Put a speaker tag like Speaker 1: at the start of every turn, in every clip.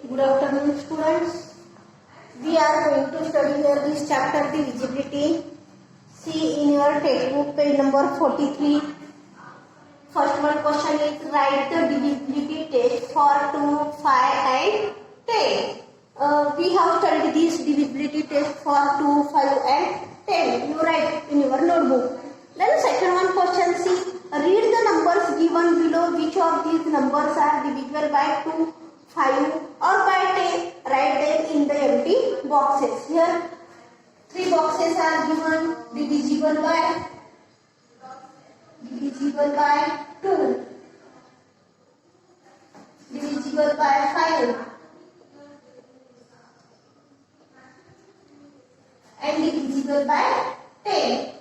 Speaker 1: Good afternoon, students. We are going to study here this chapter, divisibility. See in your textbook, page number 43. First one question is write the divisibility test for 2, 5 and 10. We have studied this divisibility test for 2, 5 and 10. You write in your notebook. Then second one question, see, read the numbers given below. Which of these numbers are divisible by 2, 5 or by 10? Write them in the empty boxes. Here 3 boxes are given. Divisible by 2, divisible by 5 and divisible by 10.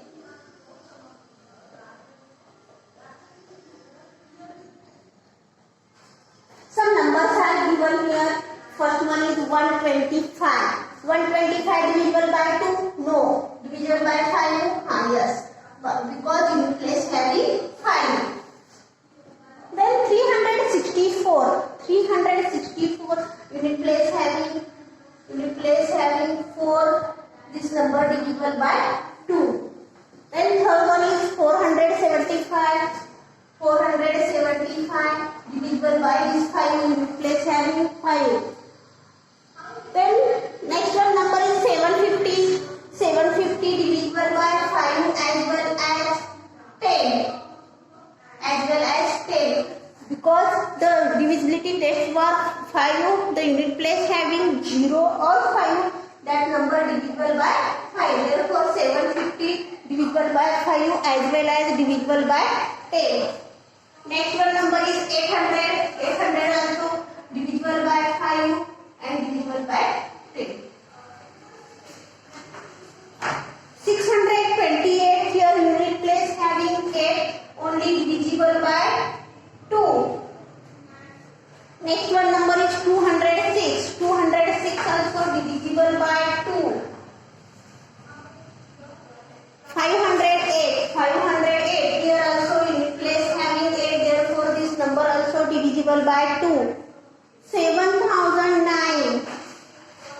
Speaker 1: Some numbers are given here. First one is 125. 125 divisible by 2? No. Divisible by 5? Yes. Because unit place having 5. Then 364. 364 unit place having 4. This number divisible by 2. Then third one is 475. 475 divisible by this 5, unit place having 5. Then next one number is 750. 750 divisible by 5 as well as 10. As well as 10. Because the divisibility test was 5, the unit place having 0 or 5, that number divisible by 5. Therefore 750 divisible by 5 as well as divisible by 10. Next one number is 800. 800 also divisible by 5 and divisible by 10. 628, here unit place having 8, only divisible by 2. Next one number is 206. 206 also divisible by 2. 508. 508, here also unit place having 8, therefore this number also divisible by 2. 7009.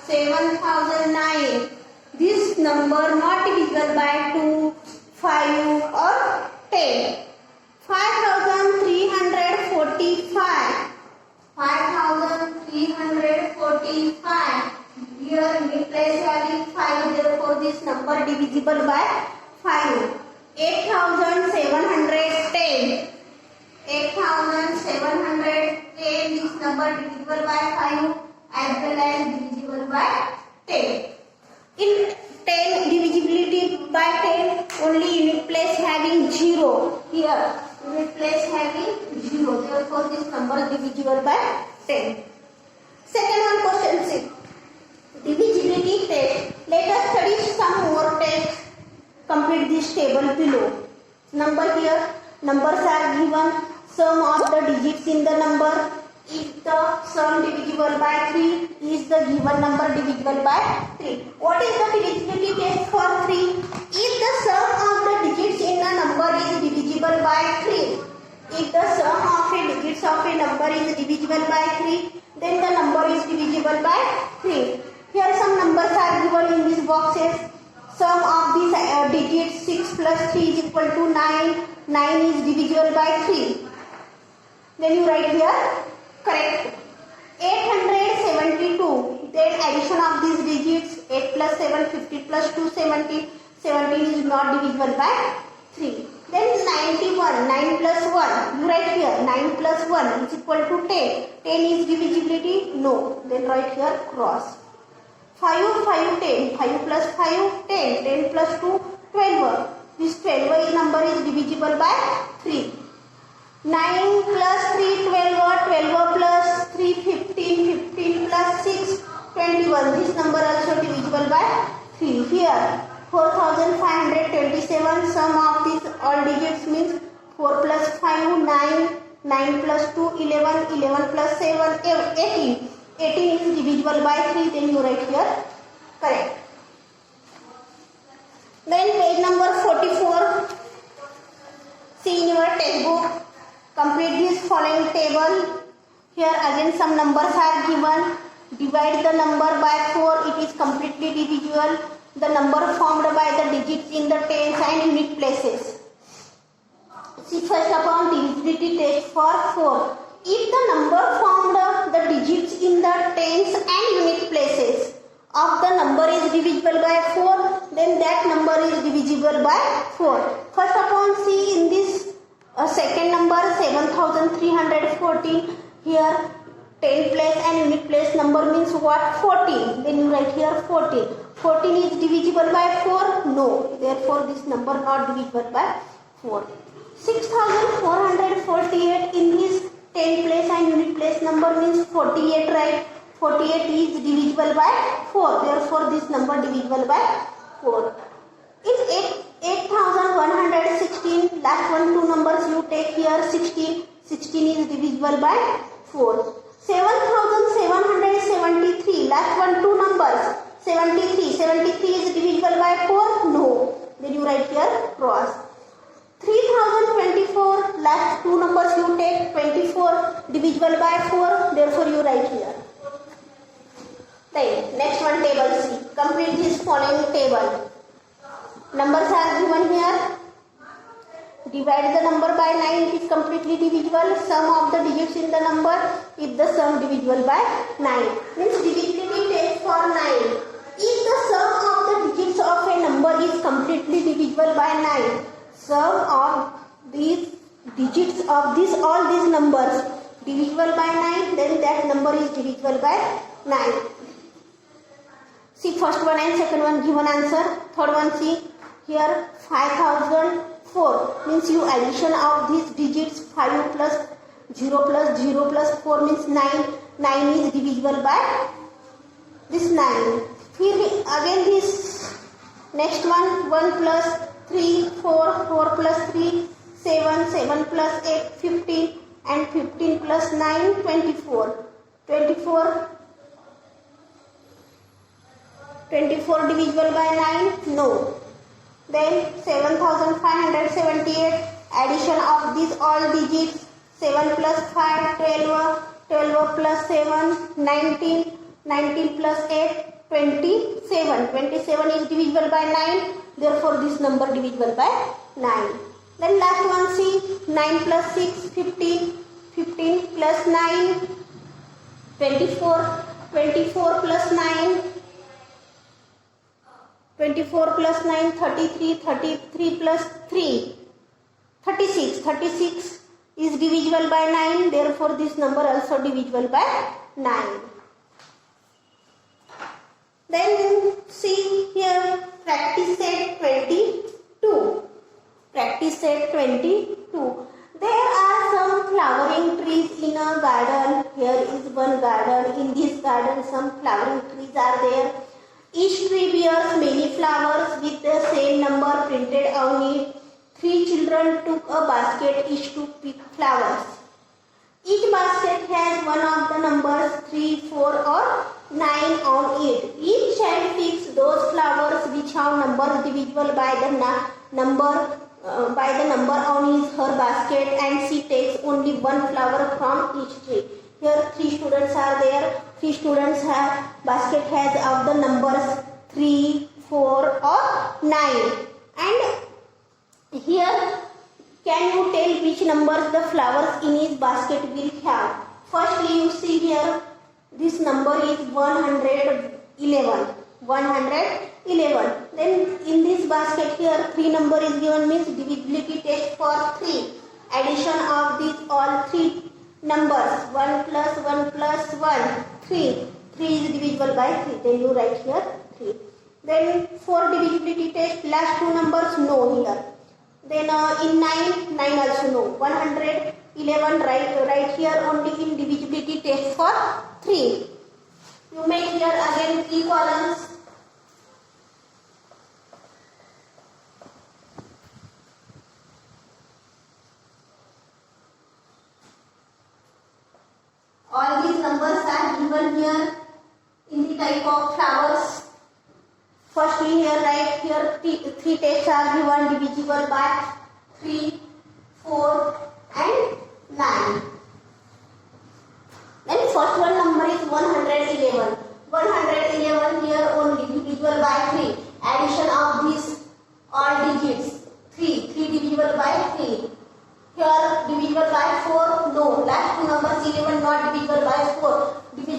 Speaker 1: 7009. This number not divisible by 2, 5 or 10. 5345. 5345. Here unit place having 5, therefore this number divisible by 5. 8710. 8710. This number divisible by 5 as well as divisible by 10. In 10 divisibility by 10, only unit place having 0. Here unit place having 0. Therefore this number is divisible by 10. Second one question, see, divisibility test. Let us study some more tests. Complete this table below. Number here, numbers are given. Sum of the digits in the number. If the sum divisible by 3, is the given number divisible by 3. What is the divisibility test for 3? If the sum of the digits in a number is divisible by 3, if the sum of the digits of a number is divisible by 3, then the number is divisible by 3. Here some numbers are given in these boxes. Sum of these digits 6 plus 3 is equal to 9. 9 is divisible by 3. Then you write here correct. 872. Then addition of these digits 8 plus 7, 50 plus 2, 17. 17 is not divisible by 3. Then 91. 9 plus 1. You write here 9 plus 1 is equal to 10. 10 is divisibility? No. Then write here cross. 5, 5, 10. 5 plus 5, 10. 10 plus 2, 12. This 12 number is divisible by 3. 9 plus 3, 12. 12 plus 3, 15. 15 plus 6, 21. This number also divisible by 3. Here 4527. Sum of these all digits means 4 plus 5, 9. 9 plus 2, 11. 11 plus 7, 18. 18 is divisible by 3. Then you write here correct. Then page number 44. See in your textbook. Complete this following table. Here again some numbers are given. divide the number by 4, it is completely divisible. The number formed by the digits in the tens and unit places. See first upon divisibility test for 4. If the number formed the digits in the tens and unit places of the number is divisible by 4, then that number is divisible by 4. First upon see in this second number 7314. Here 10 place and unit place number means what? 14. Then you write here 14. 14 is divisible by 4? No. Therefore this number not divisible by 4. 6448 in this 10 place and unit place number means 48, right? 48 is divisible by 4. Therefore this number divisible by 4. In 8116, last one two numbers you take here 16. 16 is divisible by 4. 7773, last one two numbers 73. 73 is divisible by 4? No. Then you write here cross. 3024, last two numbers you take 24 divisible by 4. Therefore you write here. Then next one table C. Complete this following table. Numbers are given here. Divide the number by 9, it is completely divisible. Sum of the digits in the number, if the sum divisible by 9. Means divisibility test for 9. If the sum of the digits of a number is completely divisible by 9, sum of these digits of all these numbers divisible by 9, then that number is divisible by 9. See first one and second one given answer. Third one see here 5004 means you addition of these digits 5 plus 0 plus 0 plus 4 means 9. 9 is divisible by this 9. Here again this next one 1 plus 3 4 4 plus 3 7 7 plus 8 15 and 15 plus 9 24. 24 divisible by 9? No. Then 7578 addition of these all digits 7 plus 5 12 12 plus 7 19 19 plus 8 27. 27 is divisible by 9. Therefore this number divisible by 9. Then last one see 9 plus 6 15 15 plus 9 24 24 plus 9 24 plus 9 33 33 plus 3 36. 36 is divisible by 9. Therefore this number also divisible by 9. Then see here practice set 22. Practice set 22. There are some flowering trees in a garden. Here is one garden. In this garden some flowering trees are there. Each tree bears many flowers with the same number printed on it. 3 children took a basket each to pick flowers. Each basket has one of the numbers 3, 4 or 9 on it. Each child picks those flowers which have numbers divisible by the number on her basket, and she takes only one flower from each tree. Here 3 students are there. 3 students have basket has of the numbers 3, 4 or 9. And here can you tell which numbers the flowers in his basket will have? Firstly you see here this number is 111. 111. Then in this basket here 3 number is given means divisibility test for 3. Addition of these all 3 numbers 1 plus 1 plus 1 3. 3 is divisible by 3. Then you write here 3. Then for divisibility test last 2 numbers no here. Then in 9 also no. 111 right here only in divisibility test for 3. You make here again 3 columns. All these numbers are given here in the type of flowers. Firstly here write here 3 tests are given divisible by 3, 4 and 9. Then first one number is 111.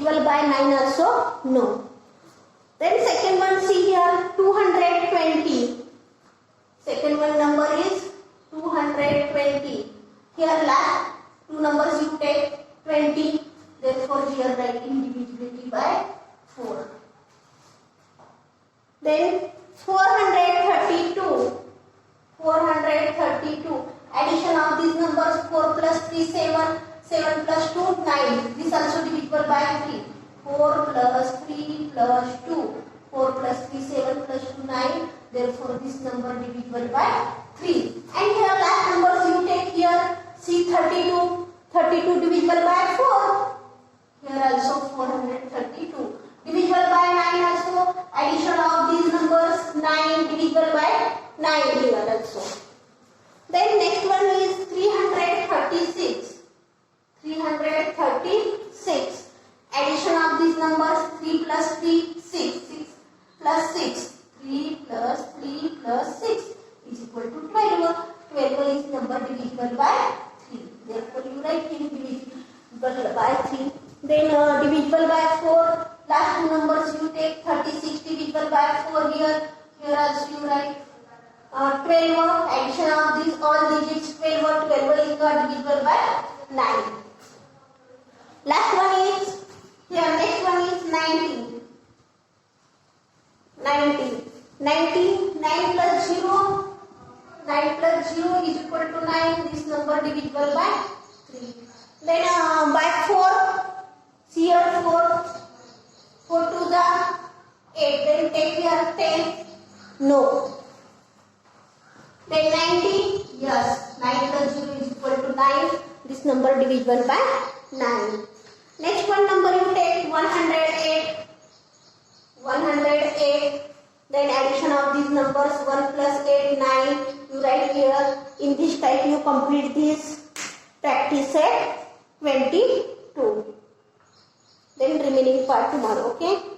Speaker 1: divisible by 9 also? No. Then second one, see here, 220. Second one number is 220. Here last two numbers you take 20. Therefore here write indivisibility by 4. Then 432. 432. Addition of these numbers, 4 plus 3 7. 7 plus 2 9. This also divisible by 3. 4 plus 3 plus 2. 4 plus 3 7 plus 2 9. Therefore this number divisible by 3. And here last numbers you take here. See 32. 32 divisible by 4. Here also 432. Divisible by 9 also. Addition of these numbers, 9 divisible by 9 here also. Then next one is 336. 336. Addition of these numbers, 3 plus 3, 6. 6 plus 6. 3 plus 3 plus 6 is equal to 12. 12 is number divisible by 3. Therefore you write divisible by 3. Then divisible by 4. Last two numbers you take 36 divisible by 4 here. Here also you write 12. Addition of these all digits 12. 12 is not divisible by 9. Last one is here. Next one is 90. 90. 90. 9 plus 0. 9 plus 0 is equal to 9. This number divisible by 3. Then by 4. See here 4. 4 to the 8. Then take here 10. No. Then 90. Yes. 9 plus 0 is equal to 9. This number divisible by 9. Next one number you take 108. 108. Then addition of these numbers 1 plus 8 9. You write here. In this type you complete this practice set 22. Then remaining part tomorrow. Okay.